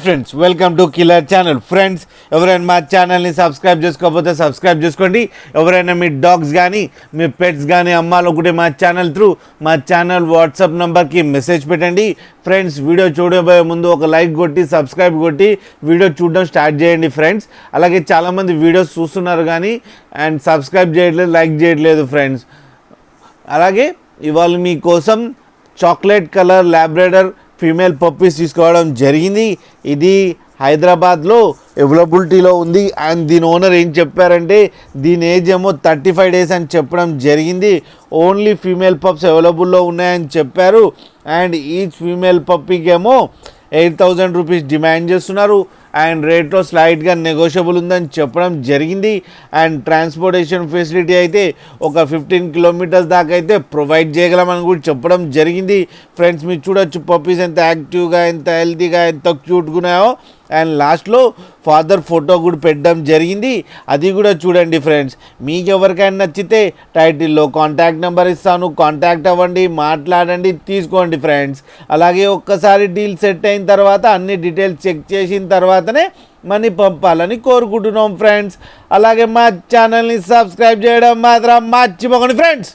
Friends welcome to killer channel. Friends ఎవరైనా మా ఛానల్ని సబ్స్క్రైబ్ చేసుకోకపోతే సబ్స్క్రైబ్ చేసుకోండి. ఎవరైనా మీ డాగ్స్ కానీ మీ పెట్స్ కానీ అమ్మాలనుకుంటే మా ఛానల్ త్రూ మా ఛానల్ వాట్సాప్ నెంబర్కి మెసేజ్ పెట్టండి. ఫ్రెండ్స్ వీడియో చూడబోయే ముందు ఒక లైక్ కొట్టి సబ్స్క్రైబ్ కొట్టి వీడియో చూడడం స్టార్ట్ చేయండి ఫ్రెండ్స్. అలాగే చాలామంది వీడియోస్ చూస్తున్నారు కానీ అండ్ సబ్స్క్రైబ్ చేయట్లేదు, లైక్ చేయట్లేదు ఫ్రెండ్స్. అలాగే ఇవాళ మీకోసం చాక్లెట్ కలర్ లాబ్రాడర్ ఫీమేల్ పప్పీస్ తీసుకోవడం జరిగింది. ఇది హైదరాబాద్లో అవైలబిలిటీలో ఉంది. అండ్ దీని ఓనర్ ఏం చెప్పారంటే దీని ఏజ్ ఏమో 35 days అని చెప్పడం జరిగింది. ఓన్లీ ఫీమేల్ పప్స్ అవైలబుల్లో ఉన్నాయని చెప్పారు. అండ్ ఈచ్ ఫీమేల్ పప్పీకి ఏమో 8,000 రూపీస్ డిమాండ్ చేస్తున్నారు. అండ్ రేట్లో స్లైట్గా నెగోషియబుల్ ఉందని చెప్పడం జరిగింది. అండ్ ట్రాన్స్పోర్టేషన్ ఫెసిలిటీ అయితే ఒక 15 kilometers దాకా అయితే ప్రొవైడ్ చేయగలమని కూడా చెప్పడం జరిగింది. ఫ్రెండ్స్ మీరు చూడొచ్చు పప్పీస్ ఎంత యాక్టివ్గా, ఎంత హెల్తీగా, ఎంత క్యూట్గా ఉన్నాయో. అండ్ లాస్ట్లో ఫాదర్ ఫోటో కూడా పెట్టడం జరిగింది, అది కూడా చూడండి ఫ్రెండ్స్. మీకు ఎవరికైనా నచ్చితే టైటిల్లో కాంటాక్ట్ నెంబర్ ఇస్తాను, కాంటాక్ట్ అవ్వండి, మాట్లాడండి, తీసుకోండి ఫ్రెండ్స్. అలాగే ఒక్కసారి డీల్ సెట్ అయిన తర్వాత అన్ని డీటెయిల్స్ చెక్ చేసిన తర్వాతనే మనీ పంపాలని కోరుకుంటున్నాం ఫ్రెండ్స్. అలాగే మా ఛానల్ని సబ్స్క్రైబ్ చేయడం మాత్రం మర్చిపోకండి ఫ్రెండ్స్.